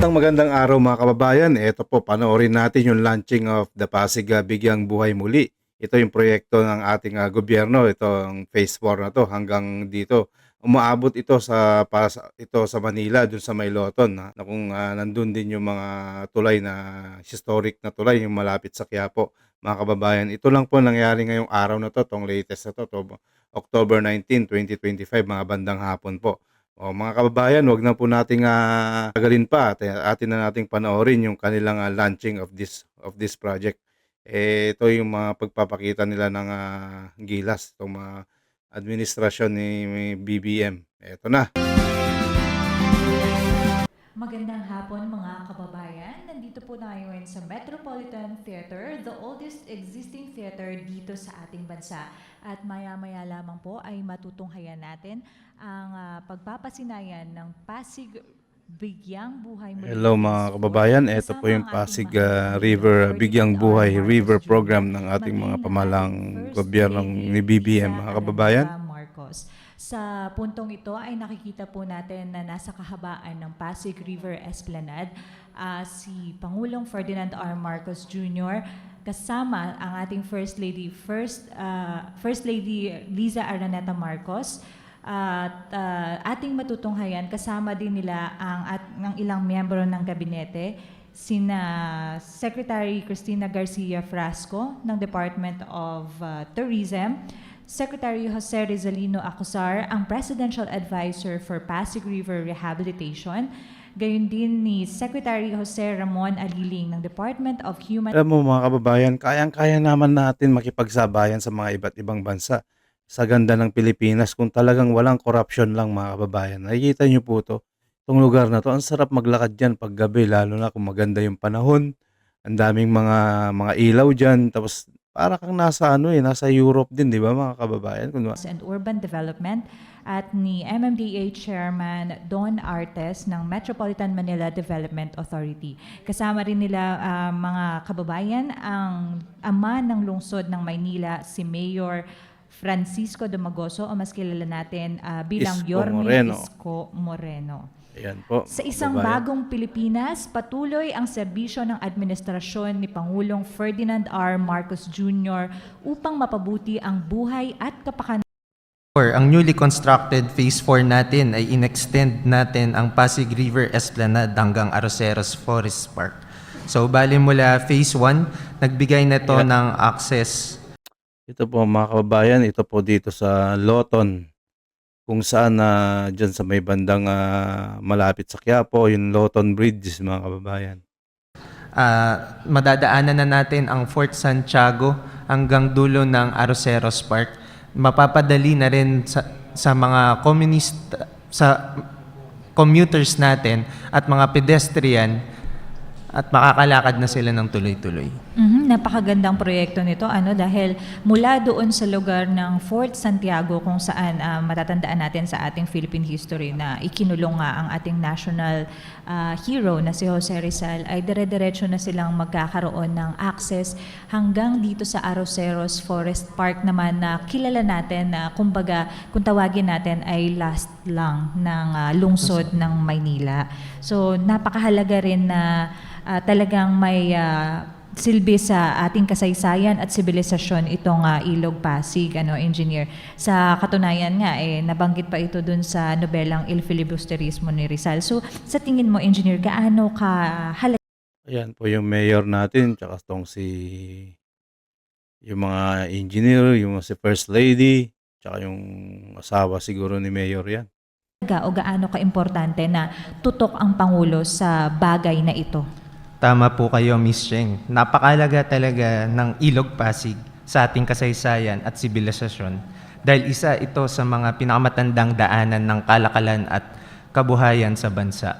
Isang magandang araw mga kababayan. Ito po, panoorin natin yung launching of the Pasig Bigyang Buhay Muli. Ito yung proyekto ng ating gobyerno. Ito ang phase 4 na to hanggang dito. Umaabot ito ito sa Manila, dun sa Mayloton, na kung nandun din yung mga tulay na historic na tulay, yung malapit sa Quiapo. Mga kababayan, ito lang po nangyari ngayong araw na to, tong latest na to October 19, 2025, mga bandang hapon po. O mga kababayan, wag na po nating tagalin pa at atin na nating panoorin yung kanilang launching of this project. Ito yung mga pagpapakita nila ng gilas itong mga administrasyon ni BBM. Ito na. Magandang hapon mga kababayan. Nandito po tayo ngayon sa Metropolitan Theater, the oldest existing theater dito sa ating bansa. At maya-maya lamang po ay matutunghayan natin ang pagpapasinayan ng Pasig Bigyang Buhay Muli Hello mga Phase 4 kababayan, ito po kasama yung ang ating Pasig mahal na Pangulong River Bigyang Ferdinand R. Buhay Marcos River Jr., Program ng ating maging mga ng pamahalang ating First gobyerno ni Lady BBM Liza mga kababayan. Araneta Marcos. Sa puntong ito ay nakikita po natin na nasa kahabaan ng Pasig River Esplanade si Pangulong Ferdinand R. Marcos Jr. kasama ang ating First Lady Liza Araneta Marcos at ating matutunghayan kasama din nila ang ilang miyembro ng gabinete, sina Secretary Cristina Garcia Frasco ng Department of Tourism, Secretary Jose Rizalino Acosar, ang Presidential Advisor for Pasig River Rehabilitation, gayon din ni Secretary Jose Ramon Aliling ng Department of Human. Alam mo mga kababayan, kayang-kaya naman natin makipagsabayan sa mga iba't ibang bansa sa ganda ng Pilipinas kung talagang walang korupsyon lang mga kababayan. Nakikita niyo po to, itong lugar na to, ang sarap maglakad dyan pag gabi, lalo na kung maganda yung panahon. Ang daming mga ilaw dyan, tapos para kang nasa Europe din, di ba mga kababayan? And Urban Development at ni MMDA Chairman Don Artes ng Metropolitan Manila Development Authority. Kasama rin nila mga kababayan ang ama ng lungsod ng Maynila, si Mayor Francisco Domagoso o mas kilala natin bilang Isko Yorme Moreno. Isko Moreno. Ayan po Sa mga isang kababayan. bagong Pilipinas, patuloy ang serbisyo ng administrasyon ni Pangulong Ferdinand R. Marcos Jr. upang mapabuti ang buhay at kapakanan. Ang newly constructed Phase 4 natin ay in-extend natin ang Pasig River Esplanade hanggang Arroceros Forest Park. So bali mula Phase 1, nagbigay na to ng access. Ito po mga kababayan, ito po dito sa Loton, kung saan dyan sa may bandang malapit sa Quiapo, yung Loton Bridge mga kababayan. Madadaanan na natin ang Fort Santiago hanggang dulo ng Arroceros Park. Mapapadali na rin sa mga commuters natin at mga pedestrian at makakalakad na sila ng tuloy-tuloy. Napakagandang proyekto nito dahil mula doon sa lugar ng Fort Santiago kung saan matatandaan natin sa ating Philippine history na ikinulong nga ang ating national hero na si Jose Rizal, ay dire-diretso na silang magkakaroon ng access hanggang dito sa Arroceros Forest Park naman na kilala natin na kumbaga kung tawagin natin ay last lang ng lungsod ng Maynila. So napakahalaga rin na talagang may silbi sa ating kasaysayan at sibilisasyon itong Ilog Pasig, Engineer. Sa katunayan nga, nabanggit pa ito dun sa nobelang Il Filibusterismo ni Rizal. So, sa tingin mo, Engineer, gaano kahalaga? Ayan po yung mayor natin, tsaka yung mga engineer, yung si First Lady, tsaka yung asawa siguro ni Mayor yan. O gaano ka-importante na tutok ang Pangulo sa bagay na ito? Tama po kayo, Miss Cheng. Napakalaga talaga ng Ilog Pasig sa ating kasaysayan at sibilisasyon dahil isa ito sa mga pinakamatandang daanan ng kalakalan at kabuhayan sa bansa.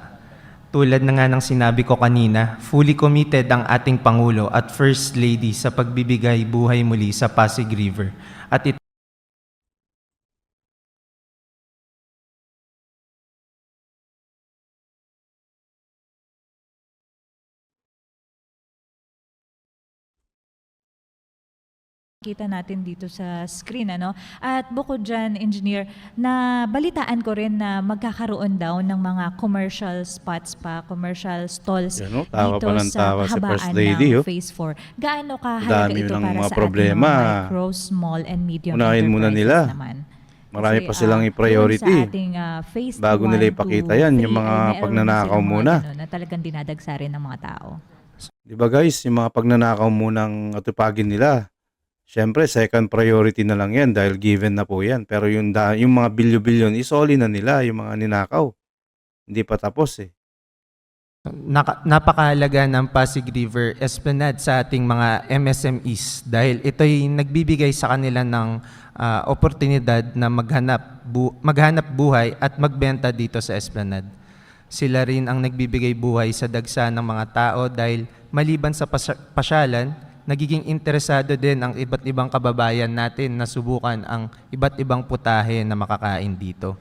Tulad na nga ng sinabi ko kanina, fully committed ang ating Pangulo at First Lady sa pagbibigay buhay muli sa Pasig River. At ito Kita natin dito sa screen, ano? At bukod dyan, engineer, na balitaan ko rin na magkakaroon daw ng mga commercial spots pa, commercial stalls Yan, oh, tawa dito pa ng sa tawa si First kahabaan Lady, ng oh. Phase 4. Gaano kahalaga Dami ito ng para mga sa problema. ating mga micro, small, and medium Unahin muna enterprises nila. naman? Marami pa silang doon i-priority. sa ating Phase Bago 1 nila to ipakita yan, yung 3 mga ay meron pagnanakaw silang mga muna. ganun na talagang dinadagsa rin ng mga tao. Di ba guys, yung mga pagnanakaw munang atupagin nila, syempre second priority na lang yan dahil given na po yan. Pero yung mga bilyo-bilyon, isoli na nila yung mga ninakaw. Hindi pa tapos eh. Napakahalaga ng Pasig River Esplanade sa ating mga MSMEs dahil ito'y nagbibigay sa kanila ng oportunidad na maghanap buhay at magbenta dito sa Esplanade. Sila rin ang nagbibigay buhay sa dagsa ng mga tao dahil maliban sa pasyalan, nagiging interesado din ang iba't ibang kababayan natin na subukan ang iba't ibang putahe na makakain dito.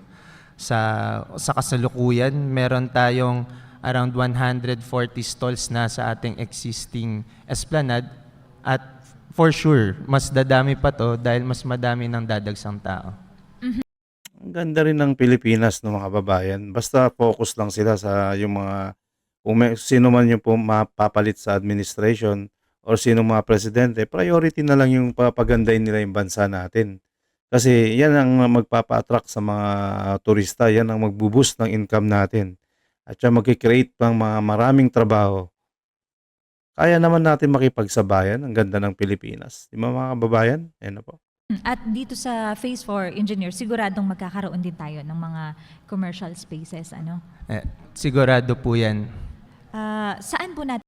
Sa kasalukuyan, meron tayong around 140 stalls na sa ating existing esplanade at for sure, mas dadami pa to dahil mas madami ng dadagsang tao. Ang ganda rin ng Pilipinas ng mga kababayan. Basta focus lang sila sa yung mga, sino man yung mapapalit sa administration or sino mga presidente, priority na lang yung papagandahin nila yung bansa natin. Kasi yan ang magpapa-attract sa mga turista, yan ang magbuboost ng income natin. At yan mag-create ng mga maraming trabaho. Kaya naman natin makipagsabayan. Ang ganda ng Pilipinas. Di ba mga kababayan? Ayan na po. At dito sa Phase 4, engineer, siguradong magkakaroon din tayo ng mga commercial spaces, ano? Sigurado po yan. Saan po natin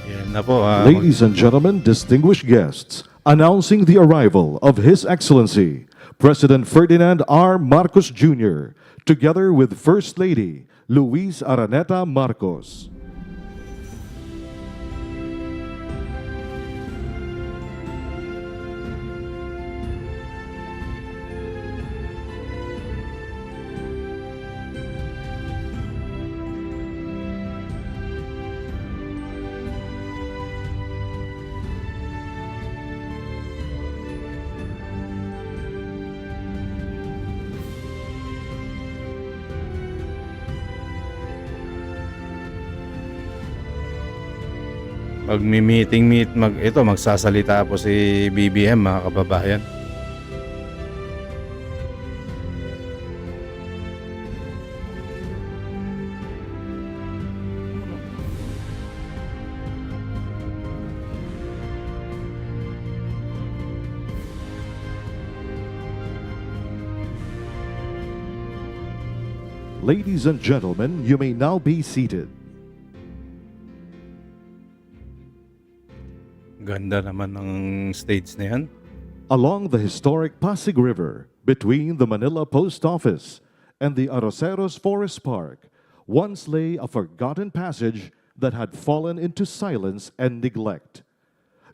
Ayan na po. Ladies and gentlemen, distinguished guests, announcing the arrival of His Excellency, President Ferdinand R. Marcos Jr., together with First Lady Luis Araneta Marcos. Magsasalita po si BBM mga kababayan. Ladies and gentlemen, you may now be seated. Ganda naman ng stage na yan. Along the historic Pasig River, between the Manila Post Office and the Arroceros Forest Park, once lay a forgotten passage that had fallen into silence and neglect.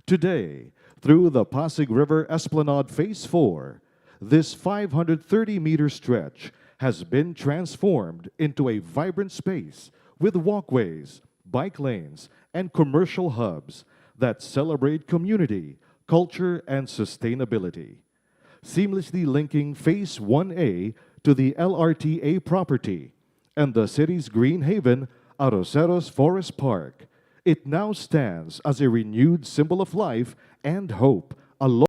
Today, through the Pasig River Esplanade Phase 4, this 530-meter stretch has been transformed into a vibrant space with walkways, bike lanes, and commercial hubs that celebrate community, culture, and sustainability. Seamlessly linking Phase 1A to the LRTA property and the city's green haven, Arroceros Forest Park, it now stands as a renewed symbol of life and hope along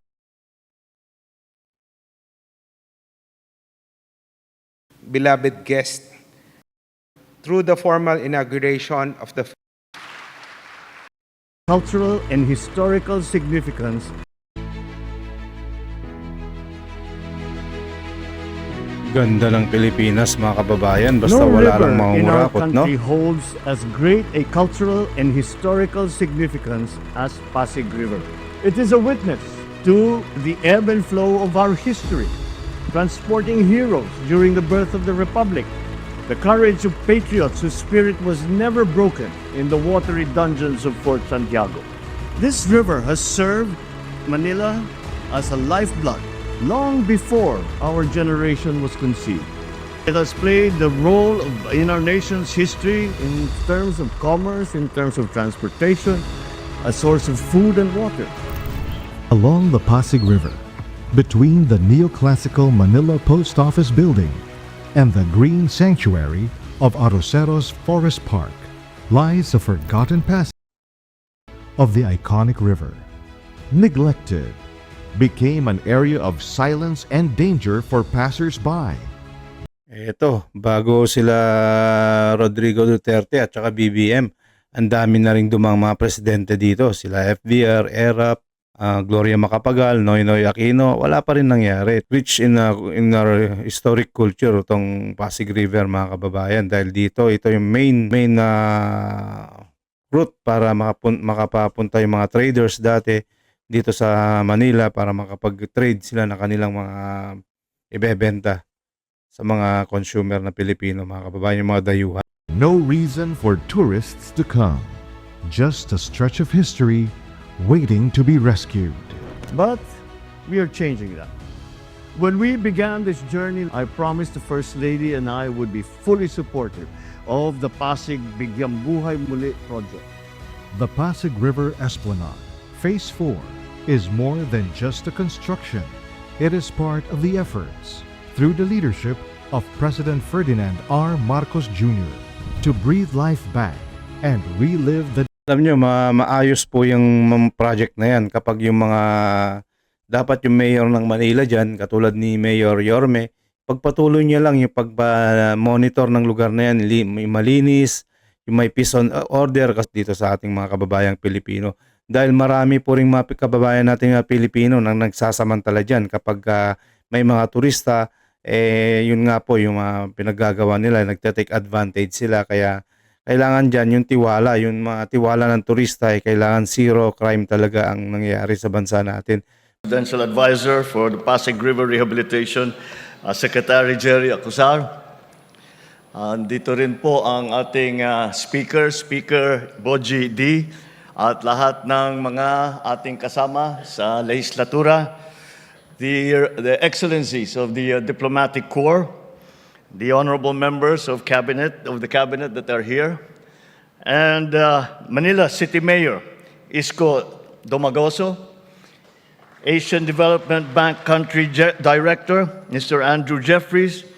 beloved guest, through the formal inauguration of the cultural and historical significance Ganda ng Pilipinas mga kababayan. Basta no wala river lang mga in our murakot, no? country holds as great a cultural and historical significance as Pasig River. It is a witness to the ebb and flow of our history, transporting heroes during the birth of the Republic, the courage of patriots whose spirit was never broken in the watery dungeons of Fort Santiago, This river has served Manila as a lifeblood long before our generation was conceived. It has played the role in our nation's history in terms of commerce, in terms of transportation, a source of food and water. Along the Pasig River, between the neoclassical Manila Post Office building and the green sanctuary of Arroceros Forest Park, lies a forgotten passage of the iconic river. Neglected, became an area of silence and danger for passers-by. Eto, bago sila Rodrigo Duterte at saka BBM, ang dami na ring dumang mga presidente dito. Sila FDR, ERAP, Gloria Macapagal, Noynoy Aquino, wala pa rin nangyari. Rich in our historic culture itong Pasig River, mga kababayan. Dahil dito, ito yung main route para makapapunta yung mga traders dati dito sa Manila para makapag-trade sila na kanilang mga ibebenta sa mga consumer na Pilipino, mga kababayan, yung mga dayuhan. No reason for tourists to come. Just a stretch of history waiting to be rescued. But we are changing that. When we began this journey, I promised the First Lady and I would be fully supportive of the Pasig Bigyang Buhay Muli project. The Pasig River Esplanade, Phase 4, is more than just a construction. It is part of the efforts, through the leadership of President Ferdinand R. Marcos Jr., to breathe life back and relive the Alam nyo, maayos po yung project na yan kapag yung mga dapat yung mayor ng Manila dyan, katulad ni Mayor Yorme, pagpatuloy niya lang yung pag-monitor ng lugar na yan, malinis, yung may peace on order kasi dito sa ating mga kababayang Pilipino. Dahil marami po rin mga kababayan natin mga Pilipino nang nagsasamantala dyan kapag may mga turista, yun nga po yung pinaggagawa nila, nagte-take advantage sila. Kaya kailangan dyan yung tiwala, yung mga tiwala ng turista, kailangan zero crime talaga ang nangyayari sa bansa natin. Presidential Advisor for the Pasig River Rehabilitation, Secretary Jerry Acuzar. Dito rin po ang ating Speaker Boji D. At lahat ng mga ating kasama sa legislatura, the excellencies of the diplomatic corps, the honorable members of the cabinet that are here, and Manila City Mayor Isko Domagoso, Asian Development Bank Country Director Mr. Andrew Jeffries,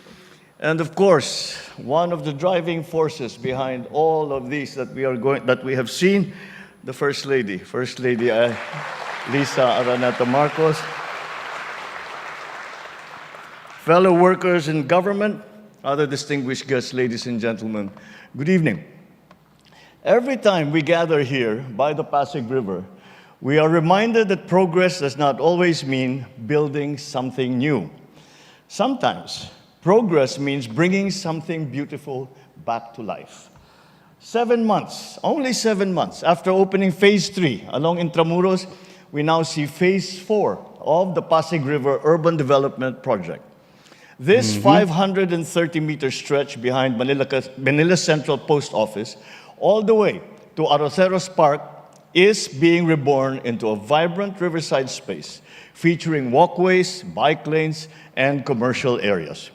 and of course, one of the driving forces behind all of these that we have seen, the First Lady, Lisa Araneta Marcos, fellow workers in government, other distinguished guests, ladies and gentlemen, good evening. Every time we gather here by the Pasig River, we are reminded that progress does not always mean building something new. Sometimes, progress means bringing something beautiful back to life. 7 months, only 7 months after opening Phase 3 along Intramuros, we now see Phase 4 of the Pasig River Urban Development Project. This 530-meter stretch behind Manila Central Post Office all the way to Arroceros Park is being reborn into a vibrant riverside space featuring walkways, bike lanes, and commercial areas.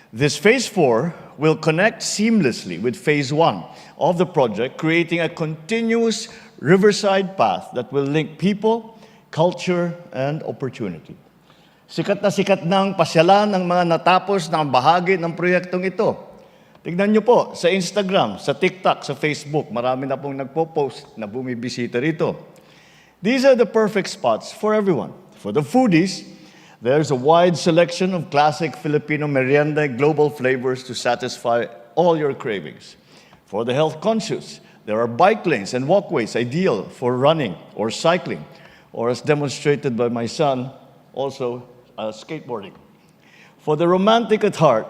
This Phase 4 will connect seamlessly with Phase 1 of the project, creating a continuous riverside path that will link people, culture, and opportunity. Sikat na sikat ng pasyalan ng mga natapos na bahagi ng proyektong ito. Tignan niyo po sa Instagram, sa TikTok, sa Facebook, marami na pong nagpo-post na bumibisita rito. These are the perfect spots for everyone. For the foodies, there's a wide selection of classic Filipino merienda and global flavors to satisfy all your cravings. For the health conscious, there are bike lanes and walkways ideal for running or cycling, or as demonstrated by my son, also skateboarding. For the romantic at heart,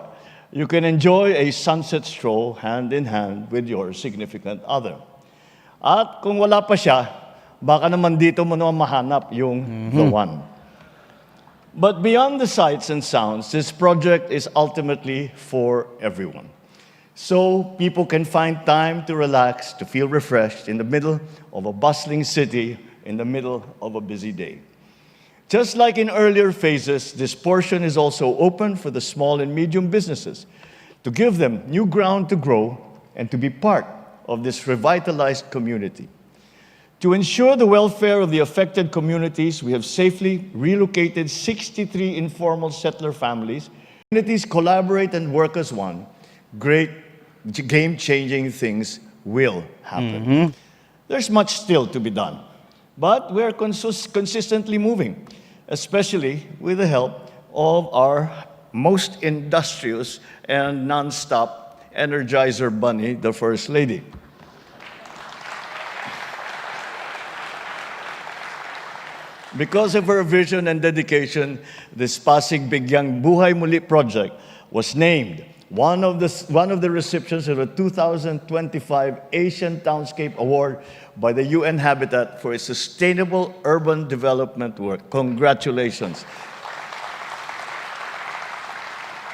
you can enjoy a sunset stroll hand in hand with your significant other. At kung wala pa siya, baka naman dito mo naman mahanap yung the one. But beyond the sights and sounds, this project is ultimately for everyone. So people can find time to relax, to feel refreshed in the middle of a bustling city in the middle of a busy day. Just like in earlier phases, this portion is also open for the small and medium businesses to give them new ground to grow and to be part of this revitalized community. To ensure the welfare of the affected communities, we have safely relocated 63 informal settler families. Communities collaborate and work as one. Great game-changing things will happen. There's much still to be done, but we're consistently moving, especially with the help of our most industrious and non-stop energizer bunny, the First Lady. Because of her vision and dedication, this Pasig Bigyang Buhay Muli project was named one of the recipients of the 2025 Asian Townscape Award by the UN Habitat for its sustainable urban development work. Congratulations.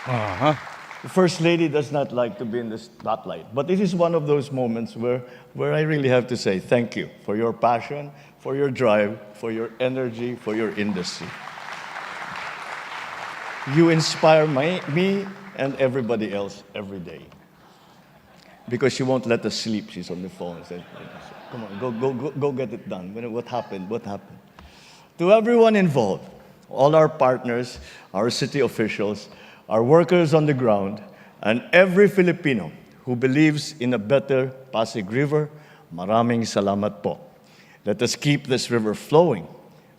The First Lady does not like to be in the spotlight, but this is one of those moments where I really have to say thank you for your passion, for your drive, for your energy, for your industry. You inspire me and everybody else every day. Because she won't let us sleep, she's on the phone. Said, come on, go get it done. What happened? What happened? To everyone involved, all our partners, our city officials, our workers on the ground, and every Filipino who believes in a better Pasig River, maraming salamat po. Let us keep this river flowing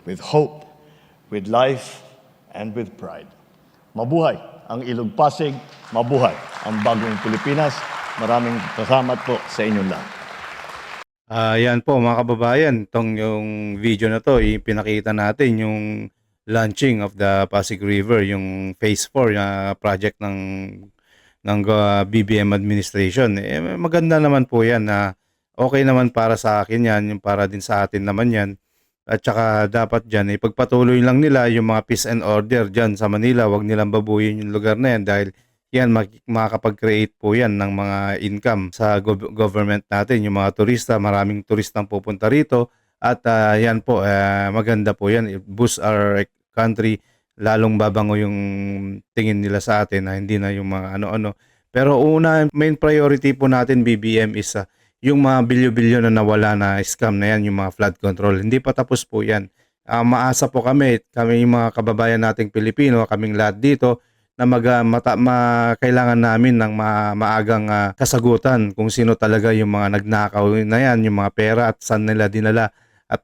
with hope, with life, and with pride. Mabuhay ang Ilog Pasig, mabuhay ang bagong Pilipinas. Maraming salamat po sa inyong lahat. Yan po mga kababayan, yung video na to, pinakita natin yung launching of the Pasig River, yung Phase 4 na project ng BBM administration. Maganda naman po yan na okay naman para sa akin yan, yung para din sa atin naman yan. At saka dapat dyan, ipagpatuloy lang nila yung mga peace and order dyan sa Manila. Huwag nilang babuyin yung lugar na yan dahil yan, makakapag-create po yan ng mga income sa government natin. Yung mga turista, maraming turistang pupunta rito. At yan po, maganda po yan. It boosts our country, lalong babango yung tingin nila sa atin na hindi na yung mga ano-ano. Pero una, main priority po natin BBM is yung mga bilyo-bilyo na nawala na scam na yan, yung mga flood control. Hindi pa tapos po yan. Maasa po kami yung mga kababayan nating Pilipino, kaming lahat dito, na kailangan namin ng maagang kasagutan kung sino talaga yung mga nagnakaw na yan, yung mga pera at saan nila dinala. At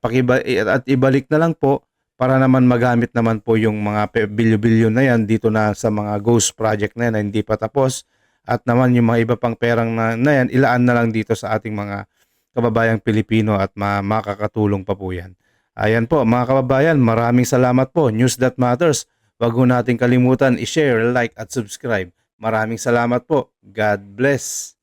ibalik na lang po para naman magamit naman po yung mga bilyo-bilyo na yan dito na sa mga ghost project na yan na hindi pa tapos. At naman yung mga iba pang perang na yan, ilaan na lang dito sa ating mga kababayang Pilipino at makakatulong pa po yan. Ayan po mga kababayan, maraming salamat po. News That Matters. Wag ho nating kalimutan i-share, like at subscribe. Maraming salamat po. God bless.